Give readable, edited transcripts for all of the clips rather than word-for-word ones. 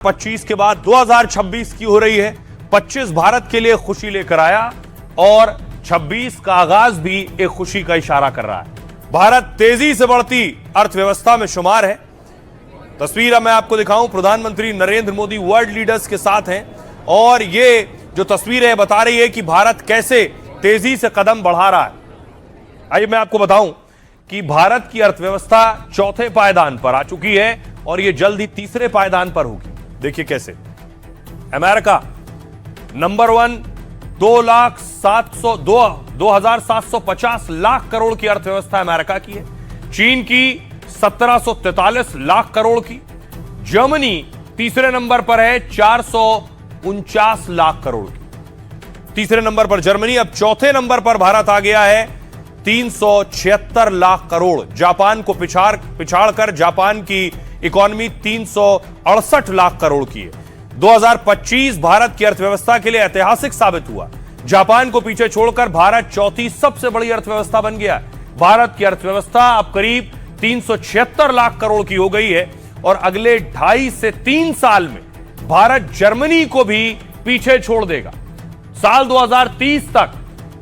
25 के बाद 2026 की हो रही है। 25 भारत के लिए खुशी लेकर आया और 26 का आगाज भी एक खुशी का इशारा कर रहा है। भारत तेजी से बढ़ती अर्थव्यवस्था में शुमार है। तस्वीर मैं आपको दिखाऊं, प्रधानमंत्री नरेंद्र मोदी वर्ल्ड लीडर्स के साथ हैं और ये जो तस्वीर है बता रही है कि भारत कैसे तेजी से कदम बढ़ा रहा है। आइए मैं आपको बताऊं कि भारत की अर्थव्यवस्था चौथे पायदान पर आ चुकी है और यह जल्द ही तीसरे पायदान पर होगी। देखिए कैसे अमेरिका नंबर 1 2,750 लाख करोड़ की अर्थव्यवस्था अमेरिका की है। चीन की 1743 लाख करोड़ की। जर्मनी तीसरे नंबर पर है 449 लाख करोड़ की। तीसरे नंबर पर जर्मनी। अब चौथे नंबर पर भारत आ गया है 376 लाख करोड़। जापान को पिछाड़कर जापान की इकोनॉमी 368 लाख करोड़ की है। 2025 भारत की अर्थव्यवस्था के लिए ऐतिहासिक साबित हुआ। जापान को पीछे छोड़कर भारत चौथी सबसे बड़ी अर्थव्यवस्था बन गया है। भारत की अर्थव्यवस्था अब करीब 376 लाख करोड़ की हो गई है और अगले 2.5 से 3 साल में भारत जर्मनी को भी पीछे छोड़ देगा। साल 2030 तक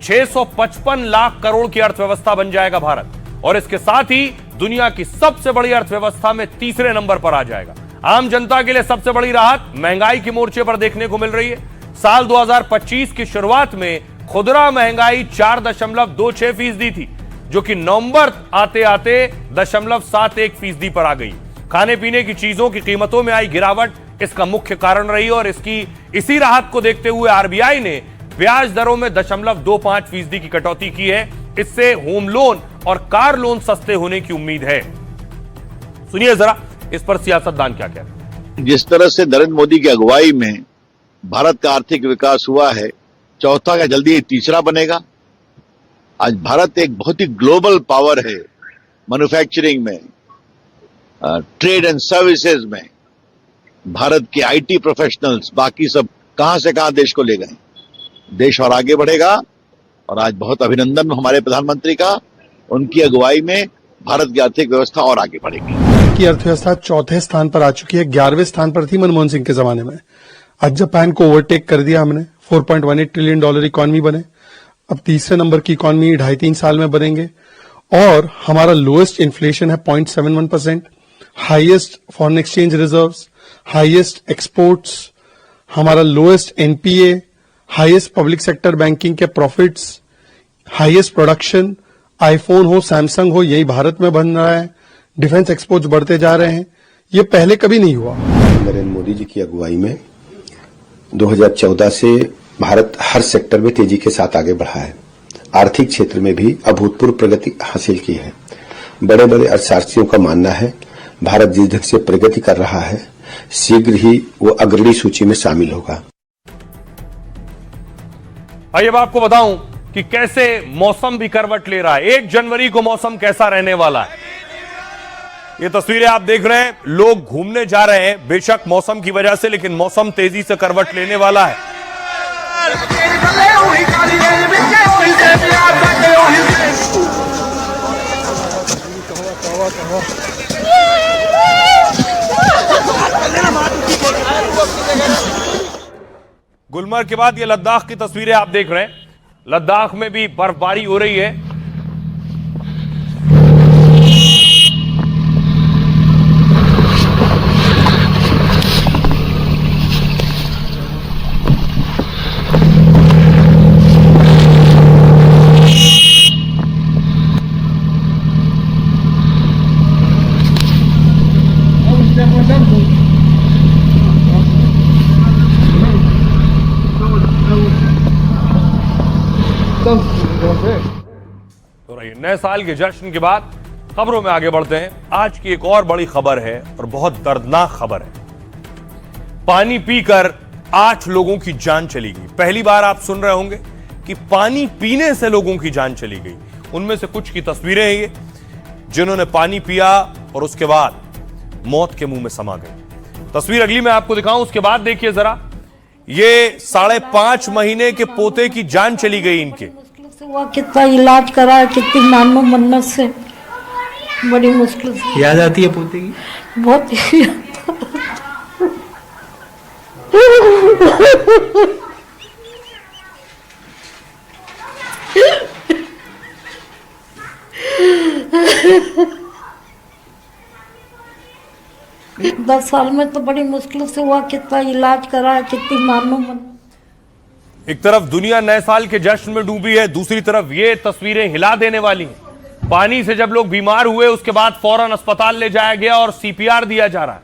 655 लाख करोड़ की अर्थव्यवस्था बन जाएगा भारत और इसके साथ ही दुनिया की सबसे बड़ी अर्थव्यवस्था में तीसरे नंबर पर आ जाएगा। आम जनता के लिए सबसे बड़ी राहत महंगाई के मोर्चे पर देखने को मिल रही है। साल 2025 की शुरुआत में खुदरा महंगाई 4.26% थी, जो कि नवंबर आते आते 0.71% पर आ गई। खाने पीने की चीजों की कीमतों में आई गिरावट इसका मुख्य कारण रही और इसी राहत को देखते हुए आरबीआई ने ब्याज दरों में 0.25% की कटौती की है। इससे होम लोन और कार लोन सस्ते होने की उम्मीद है। सुनिए जरा इस पर सियासतदान क्या कहते हैं। जिस तरह से नरेंद्र मोदी की अगुवाई में भारत का आर्थिक विकास हुआ है, चौथा का जल्दी ही तीसरा बनेगा। आज भारत एक बहुत ही ग्लोबल पावर है। मैन्युफैक्चरिंग में, ट्रेड एंड सर्विसेज में भारत के आईटी प्रोफेशनल्स बाकी सब कहां से कहां देश को ले गए। देश और आगे बढ़ेगा और आज बहुत अभिनंदन हमारे प्रधानमंत्री का। उनकी अगुवाई में भारत की आर्थिक व्यवस्था और आगे बढ़ेगी। की अर्थव्यवस्था चौथे स्थान पर आ चुकी है। 11वें स्थान पर थी मनमोहन सिंह के जमाने में। आज जापान को ओवरटेक कर दिया हमने। $4.18 ट्रिलियन इकोनॉमी बने। अब तीसरे नंबर की इकोनॉमी 2.5-3 साल में बनेंगे और हमारा लोएस्ट इन्फ्लेशन है 0.71%, highest foreign exchange reserves, highest exports, हमारा lowest NPA, highest public sector banking के प्रॉफिट्स, हाईएस्ट प्रोडक्शन। आईफोन हो, सैमसंग हो, यही भारत में बन रहा है। डिफेंस एक्सपोर्ट्स बढ़ते जा रहे हैं। ये पहले कभी नहीं हुआ। नरेंद्र मोदी जी की अगुवाई में 2014 से भारत हर सेक्टर में तेजी के साथ आगे बढ़ा है। आर्थिक क्षेत्र में भी अभूतपूर्व प्रगति हासिल की है। बड़े बड़े अर्थशास्त्रियों का मानना है भारत जिस ढंग से प्रगति कर रहा है, शीघ्र ही वो अग्रणी सूची में शामिल होगा। आइए मैं आपको बताऊं कि कैसे मौसम भी करवट ले रहा है। 1 जनवरी को मौसम कैसा रहने वाला है। ये तस्वीरें आप देख रहे हैं। लोग घूमने जा रहे हैं बेशक मौसम की वजह से, लेकिन मौसम तेजी से करवट लेने वाला है। गुलमर्ग के बाद ये लद्दाख की तस्वीरें आप देख रहे हैं। लद्दाख में भी बर्फबारी हो रही है। तो नए साल के जश्न के बाद खबरों में आगे बढ़ते हैं। आज की एक और बड़ी खबर है और बहुत दर्दनाक खबर है। पानी पीकर 8 लोगों की जान चली गई। पहली बार आप सुन रहे होंगे कि पानी पीने से लोगों की जान चली गई। उनमें से कुछ की तस्वीरें हैं ये, जिन्होंने पानी पिया और उसके बाद मौत के मुंह में समा गए। तस्वीर अगली मैं आपको दिखाऊं, उसके बाद देखिए जरा। ये 5.5 महीने के पोते की जान चली गई इनके। हुआ कितना इलाज करा, कितनी मानो मन्नत से, बड़ी मुश्किल से। याद आती है पोते की? बहुत दस साल में तो बड़ी मुश्किल से हुआ, कितना इलाज करा, कितनी मालूम बना। एक तरफ दुनिया नए साल के जश्न में डूबी है, दूसरी तरफ ये तस्वीरें हिला देने वाली हैं। पानी से जब लोग बीमार हुए उसके बाद फौरन अस्पताल ले जाया गया और सीपीआर दिया जा रहा है।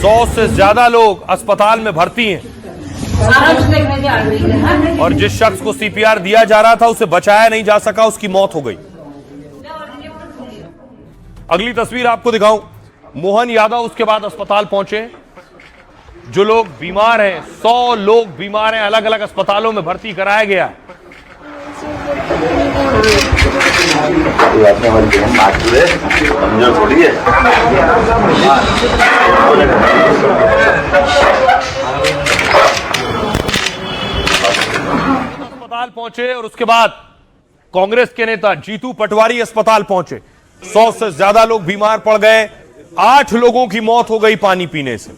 100 से ज्यादा लोग अस्पताल में भर्ती हैं और जिस शख्स को सीपीआर दिया जा रहा था उसे बचाया नहीं जा सका, उसकी मौत हो गई। अगली तस्वीर आपको दिखाऊं, मोहन यादव उसके बाद अस्पताल पहुंचे। जो लोग बीमार हैं, 100 लोग बीमार हैं, अलग अलग अस्पतालों में भर्ती कराया गया है। अस्पताल पहुंचे और उसके बाद कांग्रेस के नेता जीतू पटवारी अस्पताल पहुंचे। 100 से ज्यादा लोग बीमार पड़ गए, 8 लोगों की मौत हो गई पानी पीने से।